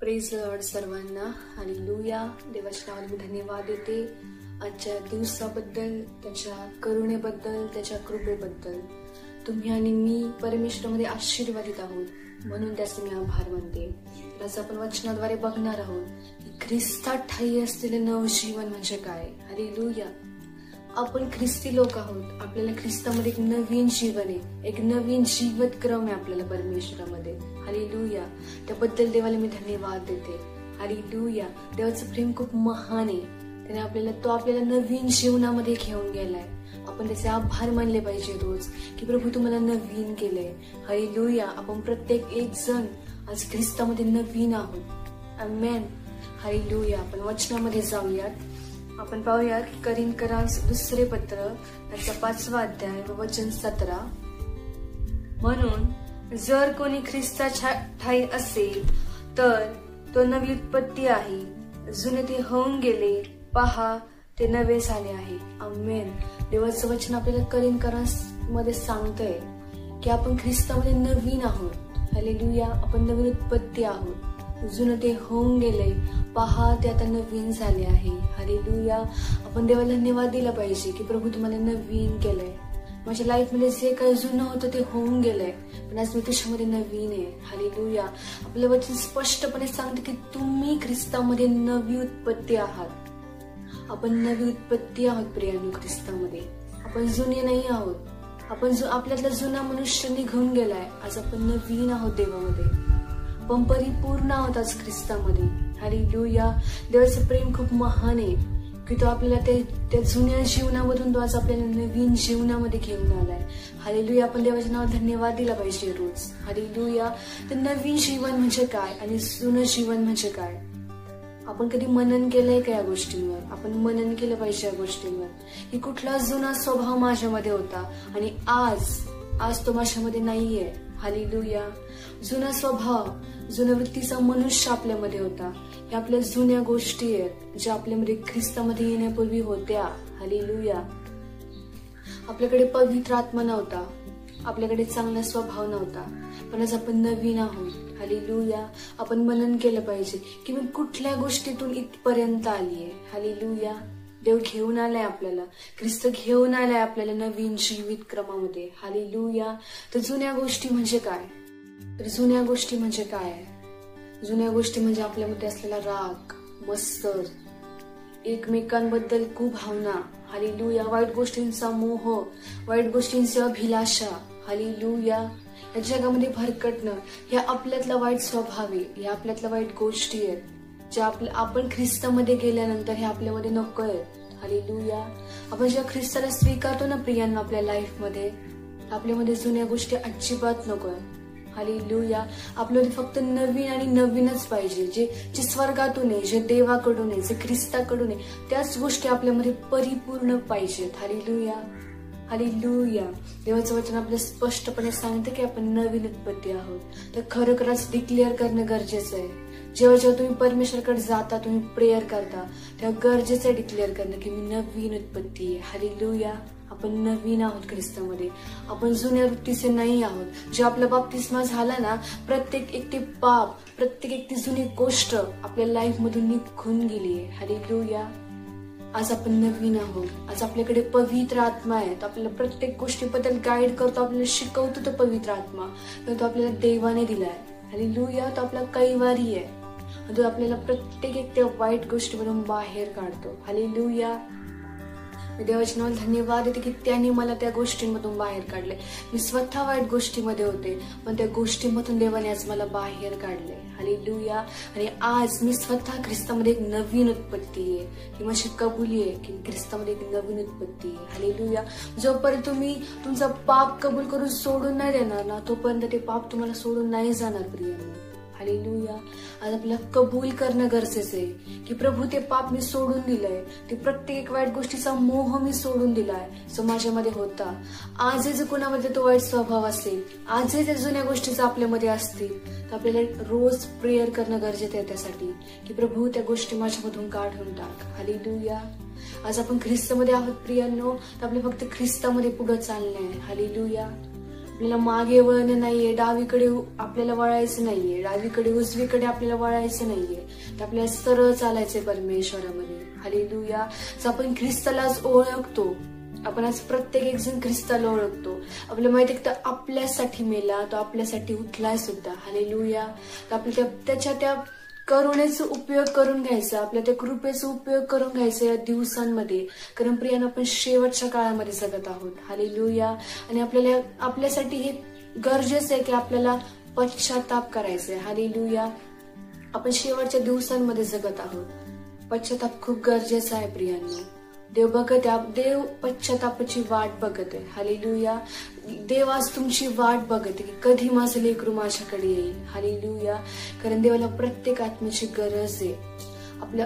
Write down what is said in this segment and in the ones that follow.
Praise Lord सर्वांना. Hallelujah. देवाच्या नावाला मी धन्यवाद देते आजच्या दिवसाबद्दल, त्याच्या करुणेबद्दल, त्याच्या कृपेबद्दल. तुम्ही आणि मी परमेश्वरामध्ये आशीर्वादित आहोत, म्हणून त्याचे मी आभार मानते. आज आपण वचनाद्वारे बघणार आहोत की ख्रिस्तात ठायी असलेले नवजीवन म्हणजे काय. हालेलुया. आपण ख्रिस्ती लोक आहोत. आपल्याला ख्रिस्तामध्ये एक नवीन जीवन आहे, एक नवीन जीवतक्रम आहे आपल्याला परमेश्वरामध्ये. हालेलुया. त्याबद्दल देवाला मी धन्यवाद देते. हालेलुया. देवाचं प्रेम खूप महान आहे. त्याने आपल्याला नवीन जीवनामध्ये घेऊन गेलाय. आपण त्याचे आभार मानले पाहिजे रोज की प्रभू तुम्हाला नवीन केलंय. हालेलुया. आपण प्रत्येक एक जण आज ख्रिस्तामध्ये नवीन आहोत. आमेन. हालेलुया. आपण वचनामध्ये जाऊयात. आपण पाहूयात करिंथकरास दुसरे पत्र त्याचा 5वा अध्याय वचन 17. म्हणून जर कोणी ख्रिस्ताच्या ठायी असेल तर तो नवी उत्पत्ती आहे, जुने ते होऊन गेले, पहा ते नवे झाले आहे. आमेन. देवाचं वचन आपल्याला करिंथकरास मध्ये सांगतंय की आपण ख्रिस्तामध्ये नवीन आहोत. हालेलुया. आपण नवीन उत्पत्ती आहोत. जुनं ते होऊन गेले, पहा ते आता नवीन झाले आहे. हालेलुया. आपण देवाला धन्यवाद दिला पाहिजे की प्रभू तुम्हाला नवीन केलंय. माझ्या लाईफमध्ये जे काही जुनं होतं ते होऊन गेलंय, पण आज मी तुझ्यामध्ये नवीन आहे. हालेलुया. आपलं वचन स्पष्टपणे सांगते की तुम्ही ख्रिस्तामध्ये नवी उत्पत्ती आहात. आपण नवी उत्पत्ती आहोत प्रियांनो ख्रिस्तामध्ये. आपण जुने नाही आहोत. आपल्यातला जुना मनुष्य निघून गेलाय. आज आपण नवीन आहोत देवामध्ये. आपण परिपूर्ण आहोत आज ख्रिस्तामध्ये. हालेलुया. देवाचं प्रेम खूप महान आहे की तो आपल्याला त्या जुन्या जीवनामधून तो आज आपल्याला नवीन जीवनामध्ये घेऊन आलाय. हालेलुया. आपण देवाच्या नावाला धन्यवाद दिला पाहिजे रोज. हालेलुया. तर नवीन जीवन म्हणजे काय आणि जुनं जीवन म्हणजे काय. आपण कधी मनन केलंय का या गोष्टींवर. आपण मनन केलं पाहिजे या गोष्टींवर की कुठला जुना स्वभाव माझ्यामध्ये होता आणि आज तो माझ्यामध्ये नाहीये. हालेलुया. जुना स्वभाव, जुन्या वृत्तीचा मनुष्य आपल्यामध्ये होता. हे आपल्या जुन्या गोष्टी आहेत ज्या आपल्यामध्ये ख्रिस्तामध्ये येण्यापूर्वी होत्या. हालेलुया. आपल्याकडे पवित्र आत्मा नव्हता, आपल्याकडे चांगला स्वभाव नव्हता, पण आज आपण नवीन आहोत. हालेलुया. आपण मनन केलं पाहिजे की मी कुठल्या गोष्टीतून इथपर्यंत आलीये. हालेलुया. देव घेऊन आलाय आपल्याला, ख्रिस्त घेऊन आलाय आपल्याला नवीन जीवित क्रमामध्ये. हालेलुया. तर जुन्या गोष्टी म्हणजे काय. तर जुन्या गोष्टी म्हणजे काय. जुन्या गोष्टी म्हणजे आपल्यामध्ये असलेला राग, मत्सर, एकमेकांबद्दल कुभावना. हालेलुया. वाईट गोष्टींचा मोह, वाईट गोष्टींची अभिलाषा. हालेलुया. या जगामध्ये भरकटणं हे आपल्यातला वाईट स्वभाव आहे. हे आपल्यातल्या वाईट गोष्टी आहेत ज्या आपण ख्रिस्तामध्ये गेल्यानंतर हे आपल्यामध्ये नको आहेत. हालेलुया. आपण जेव्हा ख्रिस्ताला स्वीकारतो ना प्रियांना आपल्या लाईफमध्ये, आपल्यामध्ये जुन्या गोष्टी अजिबात नकोय. हालेलुया. आपल्यामध्ये फक्त नवीन आणि नवीनच पाहिजे. जे स्वर्गातून आहे, जे देवाकडून आहे, जे ख्रिस्ताकडून आहे, त्याच गोष्टी आपल्यामध्ये परिपूर्ण पाहिजेत. हालेलुया. हालेलुया. देवाचं वचन आपल्याला स्पष्टपणे सांगतं की आपण नवीन उत्पत्ती आहोत. तर खरोखरच डिक्लेअर करणं गरजेचं आहे. जेव्हा तुम्ही परमेश्वराकडे जाता, तुम्ही प्रेयर करता, तेव्हा गरजेचं आहे डिक्लेअर करणं की मी नवीन उत्पत्ती आहे. हालेलुया. आपण नवीन आहोत ख्रिस्तामध्ये. आपण जुन्या वृत्तीचे नाही आहोत. जे आपला बाप्तिस्मा झाला ना, प्रत्येक एक ते पाप, प्रत्येक एक ती जुनी गोष्ट आपल्या लाईफ मधून निघून गेली आहे. हालेलुया. आज आपण नवीन आहोत. आज आपल्याकडे पवित्र आत्मा आहे. तो आपल्याला प्रत्येक गोष्टीबद्दल गाईड करतो, आपल्याला शिकवतो. तो पवित्र आत्मा तो आपल्याला देवाने दिलाय. हालेलुया. तो आपला कैवारी आहे. तो आपल्याला प्रत्येक एक त्या वाईट गोष्टीमधून बाहेर काढतो. हालेलुया. मी देवाच्या नावाला धन्यवाद देते की त्याने मला त्या गोष्टींमधून बाहेर काढले. मी स्वतः वाईट गोष्टीमध्ये होते, पण त्या गोष्टीमधून देवाने आज मला बाहेर काढले. हालेलुया. आणि आज मी स्वतः ख्रिस्तामध्ये एक नवीन उत्पत्ती आहे. ही माझी कबुली आहे की ख्रिस्तामध्ये एक नवीन उत्पत्ती आहे. हालेलुया. जोपर्यंत तुम्ही तुमचा पाप कबूल करून सोडून नाही देणार ना, तोपर्यंत ते पाप तुम्हाला सोडून नाही जाणार प्रियांनो. हालेलुया. आज आपल्याला कबूल करणं गरजेचं आहे की प्रभू ते पाप मी सोडून दिलंय. ते प्रत्येक वाईट गोष्टीचा मोह मी सोडून दिलाय जो माझ्यामध्ये होता. आजही जर कोणामध्ये तो वाईट स्वभाव असेल, आजही त्या जुन्या गोष्टीचा आपल्यामध्ये असतील, तर आपल्याला रोज प्रेयर करणं गरजेचं आहे त्यासाठी की प्रभू त्या गोष्टी माझ्यामधून काढून टाक. हालेलुया. आज आपण ख्रिस्तामध्ये आहोत प्रियांनो, तर आपले फक्त ख्रिस्तामध्ये पुढे चाललंय. हालेलुया. आपल्याला मागे वळणं नाहीये, डावीकडे आपल्याला वळायचं नाहीये, डावीकडे उजवीकडे आपल्याला वळायचं नाहीये, तर आपल्याला सरळ चालायचंय परमेश्वरामध्ये. हालेलुया. आपण ख्रिस्तालाच ओळखतो. आपण आज प्रत्येक एक जण ख्रिस्ताला ओळखतो. आपल्याला माहिती आहे तर आपल्यासाठी मेला, तो आपल्यासाठी उठलाय सुद्धा. हालेलुया. तर आपल्या त्याच्या त्या करुणेचा उपयोग करून घ्यायचा, आपल्या त्या कृपेचा उपयोग करून घ्यायचा या दिवसांमध्ये. कारण प्रियानं आपण शेवटच्या काळामध्ये जगत आहोत. हालेलुया. आणि आपल्यासाठी हे गरजेचं आहे की आपल्याला पश्चाताप करायचंय. हालेलुया. आपण शेवटच्या दिवसांमध्ये जगत आहोत. पश्चाताप खूप गरजेचा आहे प्रियांनो. देव पश्चातापाची वाट बघत आहे. हालेलुया. देव आज तुमची वाट बघत आहे की कधी माझं लेकरू माझ्याकडे येईल. हालेलुया. कारण देवाला प्रत्येक आत्म्याची गरज आहे.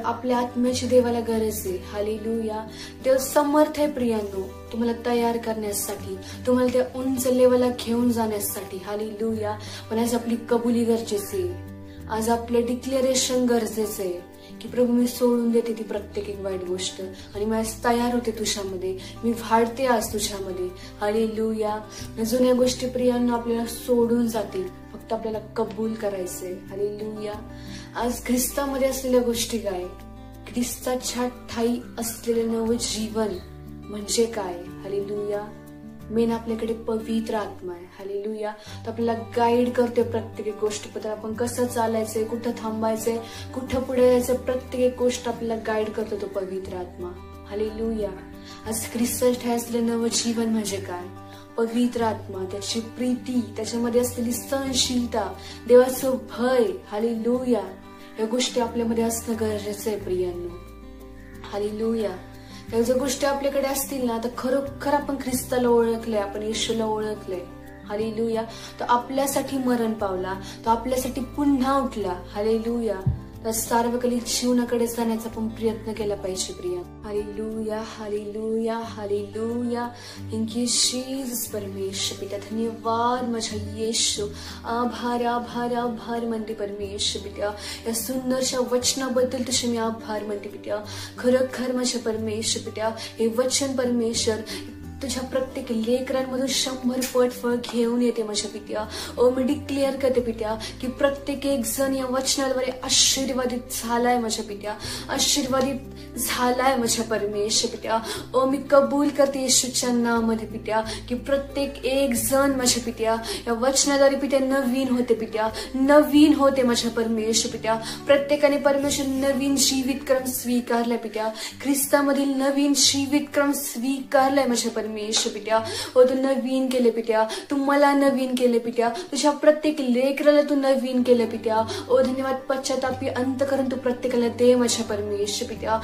आपल्या आत्म्याची देवाला गरज आहे. हालेलुया. देव समर्थ आहे प्रियांनो तुम्हाला तयार करण्यासाठी, तुम्हाला त्या उंच लेवलला घेऊन जाण्यासाठी. हालेलुया. पण आज आपली कबुली गरजेची आहे. आज आपलं डिक्लेरेशन गरजेचं आहे की प्रभू मी सोडून देते ती प्रत्येक एक वाईट गोष्ट आणि मी आज तयार होते तुझ्यामध्ये, मी वाढते आज तुझ्यामध्ये. हालेलुया. जुन्या गोष्टी प्रियांना आपल्याला सोडून जातील, फक्त आपल्याला कबूल करायचंय. हालेलुया. आज ख्रिस्तामध्ये असलेल्या गोष्टी काय? ख्रिस्ताच्या ठाई असलेलं नवं जीवन म्हणजे काय? हालेलुया. मेन आपल्याकडे पवित्र आत्मा आहे. हालेलुया. तर आपल्याला गाईड करते प्रत्येक गोष्टीबद्दल. आपण कसं चालायचंय, कुठं थांबायचंय, कुठं पुढे जायचं, प्रत्येक गोष्ट आपल्याला गाईड करतो तो पवित्र आत्मा. हालेलुया. आज ख्रिस्ताच्या असलेलं नवं जीवन म्हणजे काय? पवित्र आत्मा, त्याची प्रीती, त्याच्यामध्ये असलेली सहनशीलता, देवाचं भय. हालेलुया. या गोष्टी आपल्यामध्ये असणं गरजेचं आहे प्रियांनो. हालेलुया. या ज्या गोष्टी आपल्याकडे असतील ना तर खरोखर आपण ख्रिस्ताला ओळखलंय, आपण येशूला ओळखलंय. हालेलुया. तो आपल्यासाठी मरण पावला, तो आपल्यासाठी पुन्हा उठला. हालेलुया. तर सार्वकालिक जीवनाकडे जाण्याचा पण प्रयत्न केला पाहिजे Priya. Hallelujah. Hallelujah. Hallelujah. Thank you Jesus. परमेश्वर पिता धन्यवाद माझ्या येशू. आभार आभार आभार म्हणते परमेश्वर पिता. या सुंदरशा वचनाबद्दल तुझे मी आभार म्हणते पिता. खरोखर माझ्या परमेश्वर पिता हे वचन परमेश्वर तुझ्या प्रत्येक लेकरांमधून 100 पट फळ घेऊन येते माझ्या पित्या. मी डिक्लेअर करते पित्या की प्रत्येक एक जण या वचनाद्वारे आशीर्वादित झालाय माझ्या पित्या, आशीर्वादित झालाय माझ्या परमेश्वर पित्या. मी कबूल करते येशूच्या नावामध्ये पित्या की प्रत्येक एक जण माझ्या पित्या या वचनाद्वारे पित्या नवीन होते पित्या, नवीन होते माझ्या परमेश्वर पित्या. प्रत्येकाने परमेश्वर नवीन जीवित क्रम स्वीकारलाय पित्या. ख्रिस्तामधील नवीन जीवित क्रम स्वीकारलाय माझ्या परमेश्वर पित्या. तू नवीन केले पित्या, तू मला नवीन केले पित्या, तुझ्या प्रत्येक लेकराला तू नवीन केले पित्या. धन्यवाद. पश्चातापी अंतकरण तू प्रत्येकाला दे माझ्या परमेश्वर पित्या.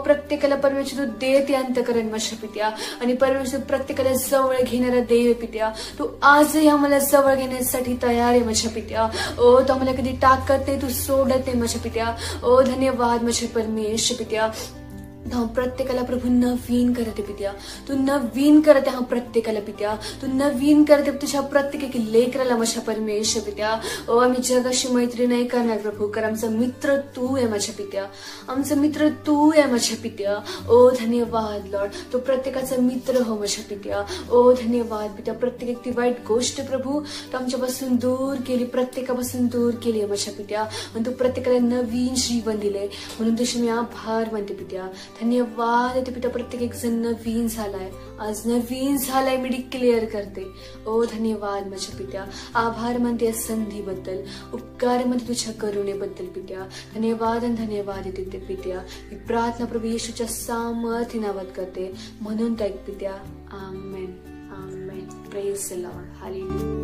प्रत्येकाला परमेश्वर तू दे ते अंतकरण माझ्या पित्या. आणि परमेश्वर प्रत्येकाला जवळ घेणारा देव पित्या. तू आजही आम्हाला जवळ घेण्यासाठी तयार आहे माझ्या पित्या. तू आम्हाला कधी टाकत नाही, तू सोडत नाही माझ्या पित्या. धन्यवाद माझ्या परमेश्वर पित्या. प्रत्येकाला प्रभू नवीन करते पित्या, तू नवीन करते हा प्रत्येकाला पित्या, तू नवीन करते तुझ्या प्रत्येक लेकराला माझ्या परमेश्वर पित्या. आम्ही जगाशी मैत्री नाही करणार प्रभू, कारण आमचा मित्र तू आहे माझ्या पित्या, आमचा मित्र तू आहे माझ्या पित्या. धन्यवाद लॉर्ड. तो प्रत्येकाचा मित्र हो माझ्या पित्या. धन्यवाद पित्या. प्रत्येक ती वाईट गोष्ट प्रभू तू आमच्यापासून दूर केली, प्रत्येकापासून दूर केली माझ्या पित्या. आणि तू प्रत्येकाला नवीन जीवन दिले म्हणून तुझे मी आभार मानते पित्या. धन्यवाद ते पिता. प्रत्येक एक जण नवीन झालाय, आज नवीन झालाय मी डिक्लेअर करते. धन्यवाद माझ्या पित्या. आभार मानते या संधीबद्दल, उपकार म्हणते तुझ्या करुणेबद्दल पित्या. धन्यवाद आणि धन्यवाद येते पित्या. ही प्रार्थना प्रभू येशूच्या सामर्थ्य नावात करते म्हणून त्या पित्या. Amen. Amen. Praise the lord. Hallelujah.